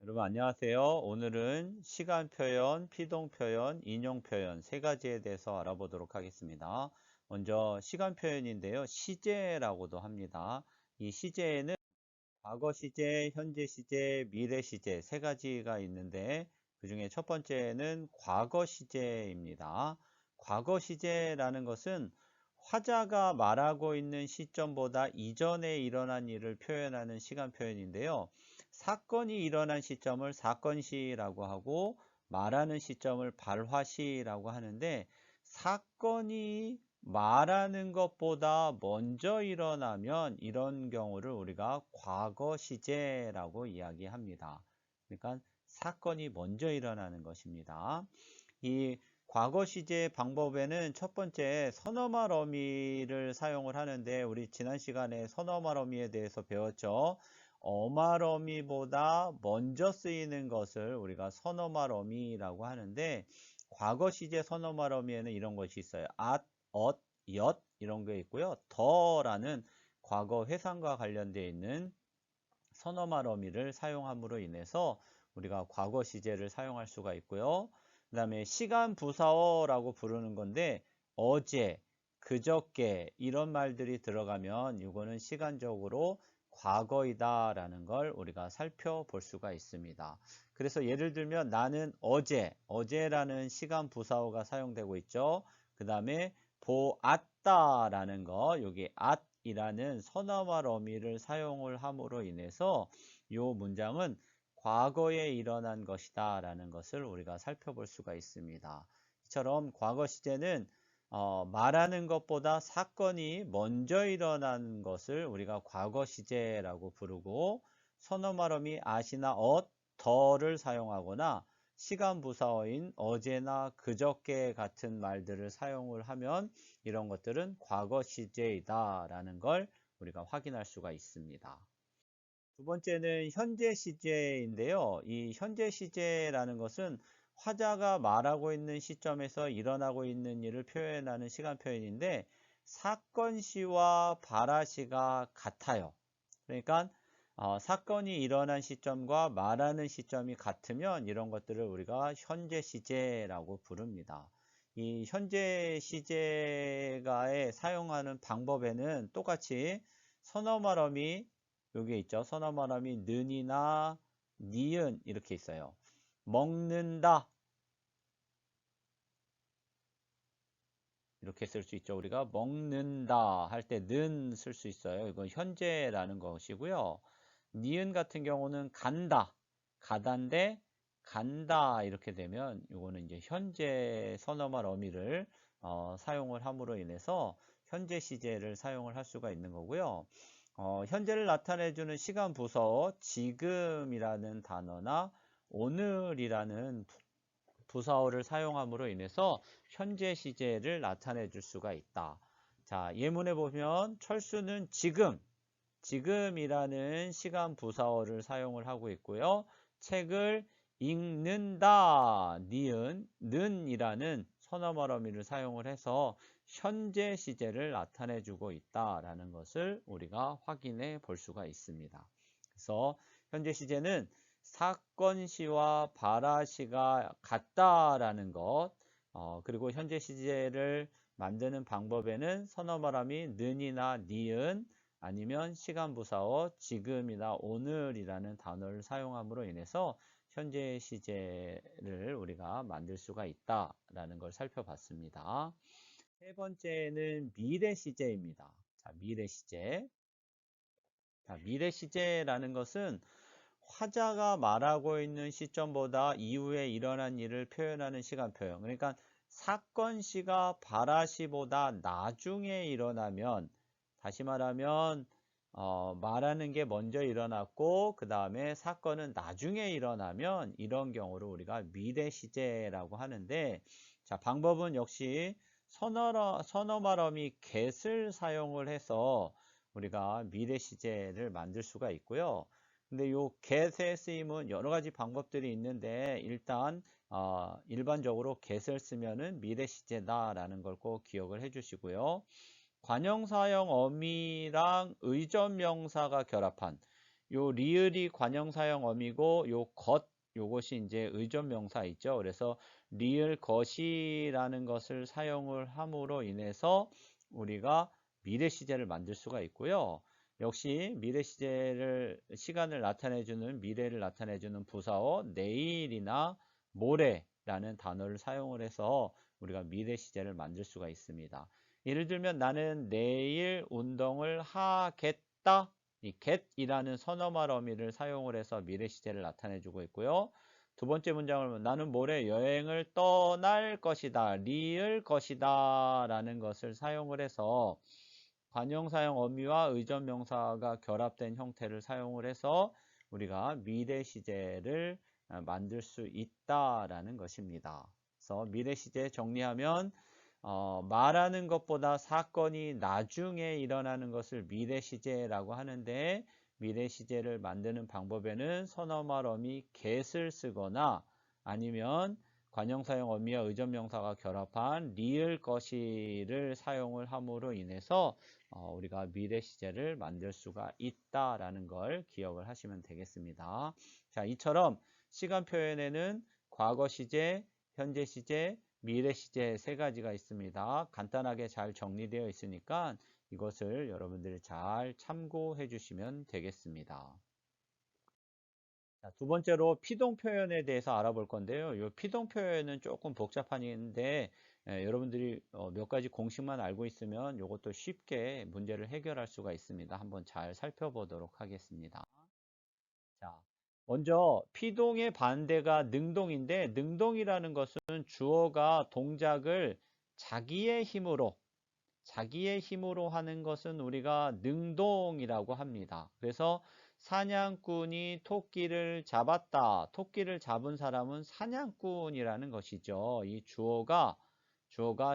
여러분 안녕하세요. 오늘은 시간 표현, 피동 표현, 인용 표현 세 가지에 대해서 알아보도록 하겠습니다. 먼저 시간 표현인데요. 시제라고도 합니다. 이 시제에는 과거 시제, 현재 시제, 미래 시제 세 가지가 있는데 그중에 첫 번째는 과거 시제입니다. 과거 시제라는 것은 화자가 말하고 있는 시점보다 이전에 일어난 일을 표현하는 시간 표현인데요. 사건이 일어난 시점을 사건시라고 하고 말하는 시점을 발화시라고 하는데 사건이 말하는 것보다 먼저 일어나면 이런 경우를 우리가 과거 시제라고 이야기합니다. 그러니까 사건이 먼저 일어나는 것입니다. 이 과거 시제 방법에는 첫 번째 선어말 어미를 사용을 하는데 우리 지난 시간에 선어말 어미에 대해서 배웠죠. 어말 어미보다 먼저 쓰이는 것을 우리가 선어말 어미라고 하는데 과거 시제 선어말 어미에는 이런 것이 있어요. 앗, 엇, 엿 이런 게 있고요. 더라는 과거 회상과 관련되어 있는 선어말 어미를 사용함으로 인해서 우리가 과거 시제를 사용할 수가 있고요. 그 다음에 시간 부사어라고 부르는 건데 어제, 그저께 이런 말들이 들어가면 이거는 시간적으로 과거이다 라는 걸 우리가 살펴볼 수가 있습니다. 그래서 예를 들면 나는 어제라는 시간 부사어가 사용되고 있죠. 그 다음에 보았다 라는 거, 여기 at이라는 선어말 어미를 사용을 함으로 인해서 이 문장은 과거에 일어난 것이다 라는 것을 우리가 살펴볼 수가 있습니다. 이처럼 과거 시제는 말하는 것보다 사건이 먼저 일어난 것을 우리가 과거 시제라고 부르고 선어말 어미 at이나 더를 사용하거나 시간 부사어인 어제나 그저께 같은 말들을 사용을 하면 이런 것들은 과거 시제이다 라는 걸 우리가 확인할 수가 있습니다. 두 번째는 현재 시제인데요. 이 현재 시제라는 것은 화자가 말하고 있는 시점에서 일어나고 있는 일을 표현하는 시간 표현인데 사건 시와 발화 시가 같아요. 그러니까 사건이 일어난 시점과 말하는 시점이 같으면 이런 것들을 우리가 현재 시제라고 부릅니다. 이 현재 시제가에 사용하는 방법에는 똑같이 선어말 어미 여기 있죠. 선어말 어미 는이나 니은 이렇게 있어요. 먹는다 이렇게 쓸 수 있죠. 우리가 먹는다 할 때 는 쓸 수 있어요. 이건 현재라는 것이고요. 니은 같은 경우는 간다, 가다인데 간다 이렇게 되면 이거는 이제 현재 선어말 어미를 사용을 함으로 인해서 현재 시제를 사용을 할 수가 있는 거고요. 현재를 나타내주는 시간 부서 지금이라는 단어나 오늘이라는 부사어를 사용함으로 인해서 현재 시제를 나타내 줄 수가 있다. 자, 예문에 보면 철수는 지금이라는 시간 부사어를 사용을 하고 있고요. 책을 읽는다, 는이라는 선어말 어미를 사용을 해서 현재 시제를 나타내 주고 있다라는 것을 우리가 확인해 볼 수가 있습니다. 그래서 현재 시제는 사건 시와 발화 시가 같다라는 것, 그리고 현재 시제를 만드는 방법에는 선어말 어미 는이나 니은 아니면 시간 부사어 지금이나 오늘이라는 단어를 사용함으로 인해서 현재 시제를 우리가 만들 수가 있다라는 걸 살펴봤습니다. 세 번째는 미래 시제입니다. 자, 미래 시제. 자, 미래 시제라는 것은 화자가 말하고 있는 시점보다 이후에 일어난 일을 표현하는 시간 표현. 그러니까 사건 시가 발화 시보다 나중에 일어나면 다시 말하면 말하는 게 먼저 일어났고 그 다음에 사건은 나중에 일어나면 이런 경우를 우리가 미래 시제라고 하는데 자 방법은 역시 선어말 어미 get을 사용을 해서 우리가 미래 시제를 만들 수가 있고요. 근데 요 get의 쓰임은 여러 가지 방법들이 있는데 일단 일반적으로 get을 쓰면은 미래 시제다라는 걸 꼭 기억을 해 주시고요. 관형사형 어미랑 의존명사가 결합한 요 리을이 관형사형 어미고 요 요것이 이제 의존명사 있죠. 그래서 리을 것이라는 것을 사용을 함으로 인해서 우리가 미래 시제를 만들 수가 있고요. 역시 미래 시제를 시간을 나타내주는 미래를 나타내주는 부사어 내일이나 모레라는 단어를 사용을 해서 우리가 미래 시제를 만들 수가 있습니다. 예를 들면 나는 내일 운동을 하겠다. 이 get이라는 선어말 어미를 사용을 해서 미래 시제를 나타내 주고 있고요. 두 번째 문장을 보면 나는 모레 여행을 떠날 것이다. 리을 것이다. 라는 것을 사용을 해서 관형사형 어미와 의존명사가 결합된 형태를 사용을 해서 우리가 미래 시제를 만들 수 있다라는 것입니다. 그래서 미래 시제 정리하면 말하는 것보다 사건이 나중에 일어나는 것을 미래 시제라고 하는데 미래 시제를 만드는 방법에는 선어말 어미 get을 쓰거나 아니면 관형사형 어미와 의존명사가 결합한 리을 것이를 사용을 함으로 인해서 우리가 미래 시제를 만들 수가 있다라는 걸 기억을 하시면 되겠습니다. 자, 이처럼 시간 표현에는 과거 시제, 현재 시제, 미래 시제 세 가지가 있습니다. 간단하게 잘 정리되어 있으니까 이것을 여러분들이 잘 참고해 주시면 되겠습니다. 자, 두 번째로 피동 표현에 대해서 알아볼 건데요. 이 피동 표현은 조금 복잡한데 여러분들이 몇 가지 공식만 알고 있으면 이것도 쉽게 문제를 해결할 수가 있습니다. 한번 잘 살펴보도록 하겠습니다. 자, 먼저 피동의 반대가 능동인데 능동이라는 것은 주어가 동작을 자기의 힘으로 하는 것은 우리가 능동이라고 합니다. 그래서 사냥꾼이 토끼를 잡았다. 토끼를 잡은 사람은 사냥꾼이라는 것이죠. 이 주어가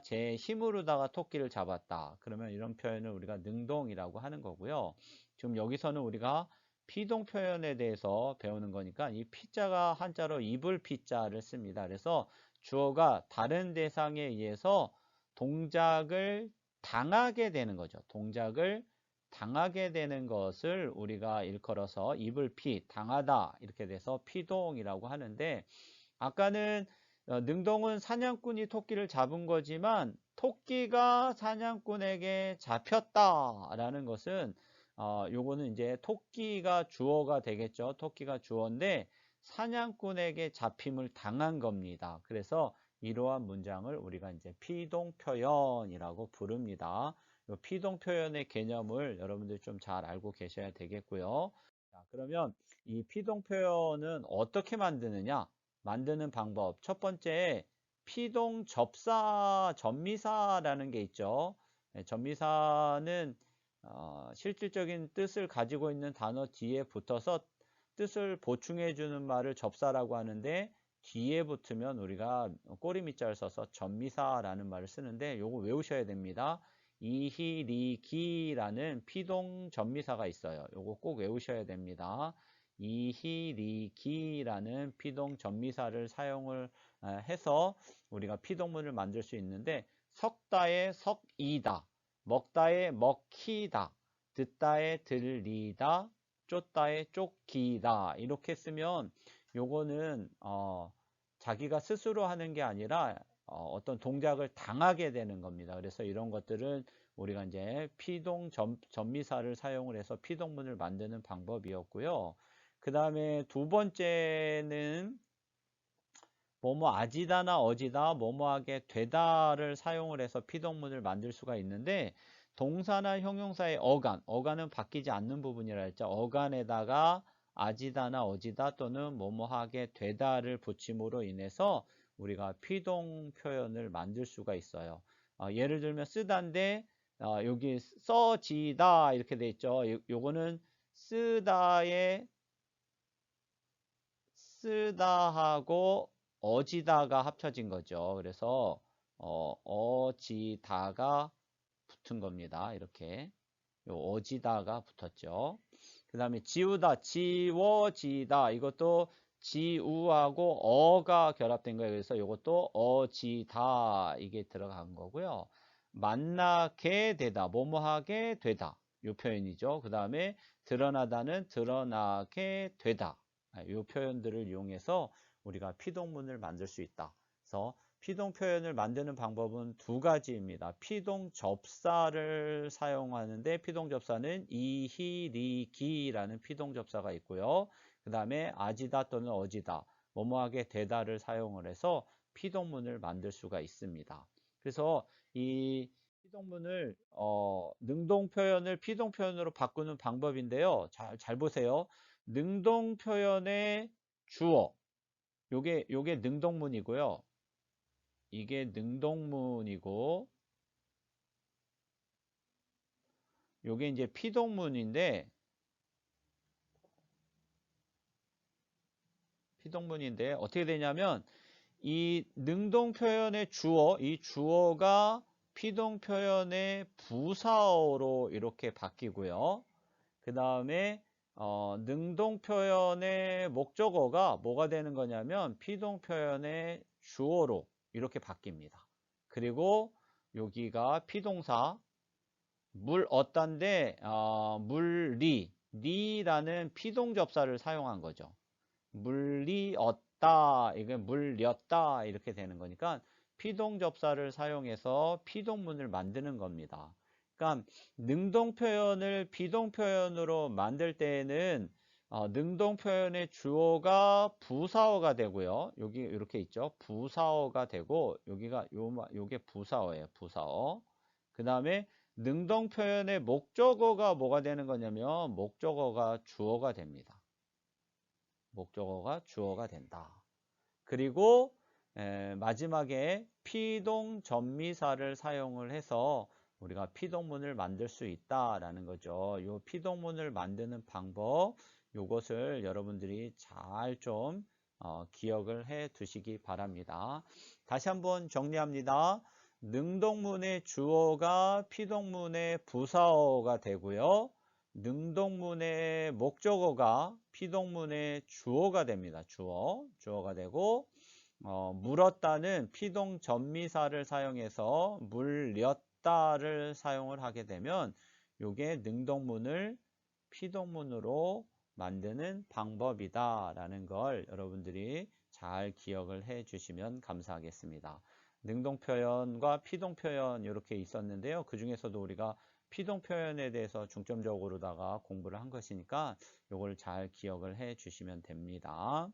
제 힘으로다가 토끼를 잡았다. 그러면 이런 표현을 우리가 능동이라고 하는 거고요. 지금 여기서는 우리가 피동 표현에 대해서 배우는 거니까 이 피자가 한자로 입을 피자를 씁니다. 그래서 주어가 다른 대상에 의해서 동작을 당하게 되는 거죠. 동작을 당하게 되는 것을 우리가 일컬어서 입을 당하다 이렇게 돼서 피동이라고 하는데 아까는 능동은 사냥꾼이 토끼를 잡은 거지만 토끼가 사냥꾼에게 잡혔다라는 것은 요거는 이제 토끼가 주어가 되겠죠. 토끼가 주어인데 사냥꾼에게 잡힘을 당한 겁니다. 그래서 이러한 문장을 우리가 이제 피동 표현이라고 부릅니다. 이 피동 표현의 개념을 여러분들 좀 잘 알고 계셔야 되겠고요. 자, 그러면 이 피동 표현은 어떻게 만드느냐? 만드는 방법. 첫 번째, 피동 접미사라는 게 있죠. 접미사는 실질적인 뜻을 가지고 있는 단어 뒤에 붙어서 뜻을 보충해 주는 말을 접사라고 하는데 뒤에 붙으면 우리가 꼬리밑자를 써서 접미사라는 말을 쓰는데 요거 외우셔야 됩니다. 이희리기라는 피동 접미사가 있어요. 요거 꼭 외우셔야 됩니다. 이희리기라는 피동 접미사를 사용을 해서 우리가 피동문을 만들 수 있는데 석다의 석이다, 먹다의 먹히다, 듣다의 들리다, 쫓다의 쫓기다 이렇게 쓰면 요거는 자기가 스스로 하는 게 아니라 어떤 동작을 당하게 되는 겁니다. 그래서 이런 것들은 우리가 이제 피동 접미사를 사용을 해서 피동문을 만드는 방법이었고요. 그 다음에 두 번째는 뭐뭐 아지다나 어지다, 뭐뭐하게 되다를 사용을 해서 피동문을 만들 수가 있는데 동사나 형용사의 어간은 바뀌지 않는 부분이라 했죠. 어간에다가 아지다나 어지다 또는 뭐뭐하게 되다를 붙임으로 인해서 우리가 피동 표현을 만들 수가 있어요. 예를 들면 쓰다인데 여기 써지다 이렇게 돼 있죠. 요거는 쓰다하고 어지다가 합쳐진 거죠. 그래서 어지다가 붙은 겁니다. 이렇게 어지다가 붙었죠. 그 다음에 지우다, 지워지다 이것도 지우하고 어가 결합된 거예요. 그래서 이것도 어지다 이게 들어간 거고요. 만나게 되다, 뭐뭐하게 되다 이 표현이죠. 그 다음에 드러나다는 드러나게 되다. 이 표현들을 이용해서 우리가 피동문을 만들 수 있다. 그래서 피동 표현을 만드는 방법은 두 가지입니다. 피동 접사를 사용하는데 피동 접사는 이히리기라는 피동 접사가 있고요. 그 다음에 아지다 또는 어지다, 뭐뭐하게 되다를 사용을 해서 피동문을 만들 수가 있습니다. 그래서 이 피동문을 능동 표현을 피동 표현으로 바꾸는 방법인데요. 잘 보세요. 능동 표현의 주어, 요게 능동문이고요. 이게 능동문이고 요게 이제 피동문인데 어떻게 되냐면 이 능동 표현의 주어, 이 주어가 피동 표현의 부사어로 이렇게 바뀌고요. 그 다음에 능동 표현의 목적어가 뭐가 되는 거냐면 피동 표현의 주어로 이렇게 바뀝니다. 그리고 여기가 피동사 물 얻다인데 리라는 피동 접사를 사용한 거죠. 물리 얻다, 이게 물렸다 이렇게 되는 거니까 피동 접사를 사용해서 피동문을 만드는 겁니다. 그러니까 능동 표현을 비동 표현으로 만들 때에는 능동 표현의 주어가 부사어가 되고요. 여기 이렇게 있죠. 부사어가 되고 여기가 요게 부사어예요. 부사어. 그 다음에 능동 표현의 목적어가 뭐가 되는 거냐면 목적어가 주어가 됩니다. 목적어가 주어가 된다. 그리고 마지막에 피동 전미사를 사용을 해서 우리가 피동문을 만들 수 있다라는 거죠. 이 피동문을 만드는 방법, 이것을 여러분들이 잘 좀 기억을 해 두시기 바랍니다. 다시 한번 정리합니다. 능동문의 주어가 피동문의 부사어가 되고요. 능동문의 목적어가 피동문의 주어가 됩니다. 주어가 되고 물었다는 피동 전미사를 사용해서 물렸다를 사용을 하게 되면 이게 능동문을 피동문으로 만드는 방법이다라는 걸 여러분들이 잘 기억을 해 주시면 감사하겠습니다. 능동 표현과 피동 표현 이렇게 있었는데요. 그 중에서도 우리가 피동 표현에 대해서 중점적으로다가 공부를 한 것이니까 이걸 잘 기억을 해 주시면 됩니다.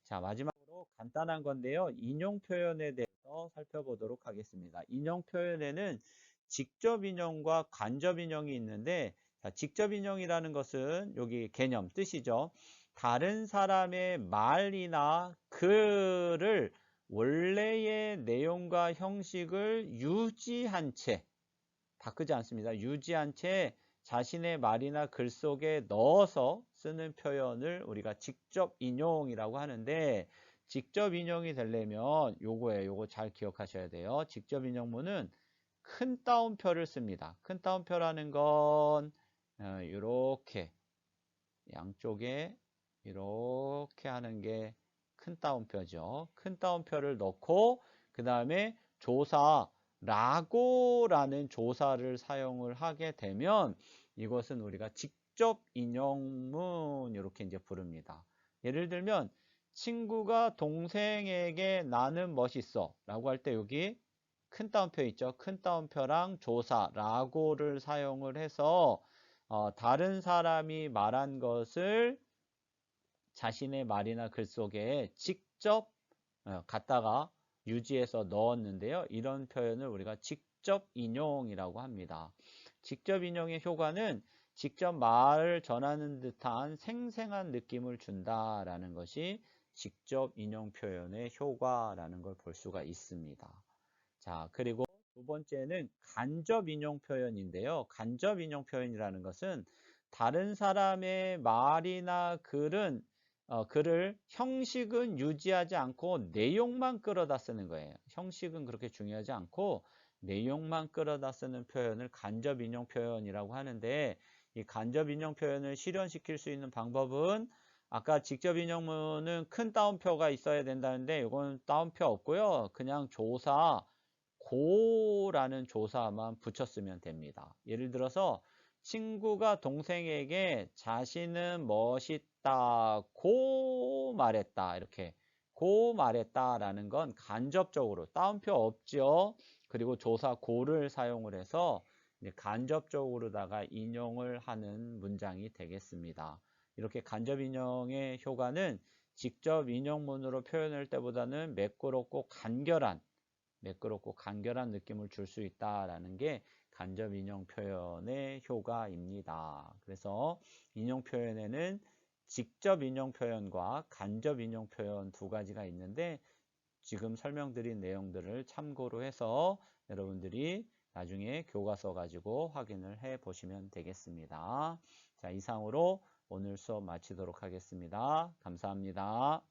자, 마지막으로 간단한 건데요. 인용 표현에 대해서 살펴보도록 하겠습니다. 인용 표현에는 직접 인용과 간접 인용이 있는데, 자, 직접 인용이라는 것은 여기 개념, 뜻이죠. 다른 사람의 말이나 글을 원래의 내용과 형식을 유지한 채, 바꾸지 않습니다. 유지한 채 자신의 말이나 글 속에 넣어서 쓰는 표현을 우리가 직접 인용이라고 하는데, 직접 인용이 되려면 요거예요. 요거 잘 기억하셔야 돼요. 직접 인용문은 큰 따옴표를 씁니다. 큰 따옴표라는 건 이렇게 양쪽에 이렇게 하는 게 큰 따옴표죠. 큰 따옴표를 넣고 그 다음에 조사 라고라는 조사를 사용을 하게 되면 이것은 우리가 직접 인용문 이렇게 이제 부릅니다. 예를 들면 친구가 동생에게 나는 멋있어 라고 할 때 여기 큰 따옴표 있죠. 큰 따옴표랑 조사 라고를 사용을 해서 다른 사람이 말한 것을 자신의 말이나 글 속에 직접 갖다가 유지해서 넣었는데요. 이런 표현을 우리가 직접 인용이라고 합니다. 직접 인용의 효과는 직접 말을 전하는 듯한 생생한 느낌을 준다라는 것이 직접 인용 표현의 효과라는 걸 볼 수가 있습니다. 자, 그리고 두 번째는 간접 인용 표현인데요. 간접 인용 표현이라는 것은 다른 사람의 말이나 글을 형식은 유지하지 않고 내용만 끌어다 쓰는 거예요. 형식은 그렇게 중요하지 않고 내용만 끌어다 쓰는 표현을 간접 인용 표현이라고 하는데, 이 간접 인용 표현을 실현시킬 수 있는 방법은 아까 직접 인용문은 큰 따옴표가 있어야 된다는데 이건 따옴표 없고요. 그냥 조사 고라는 조사만 붙였으면 됩니다. 예를 들어서 친구가 동생에게 자신은 멋있다고 말했다. 이렇게 고 말했다라는 건 간접적으로 따옴표 없죠. 그리고 조사 고를 사용을 해서 이제 간접적으로다가 인용을 하는 문장이 되겠습니다. 이렇게 간접 인용의 효과는 직접 인용문으로 표현할 때보다는 매끄럽고 간결한 느낌을 줄 수 있다라는 게 간접 인용 표현의 효과입니다. 그래서 인용 표현에는 직접 인용 표현과 간접 인용 표현 두 가지가 있는데 지금 설명드린 내용들을 참고로 해서 여러분들이 나중에 교과서 가지고 확인을 해 보시면 되겠습니다. 자, 이상으로 오늘 수업 마치도록 하겠습니다. 감사합니다.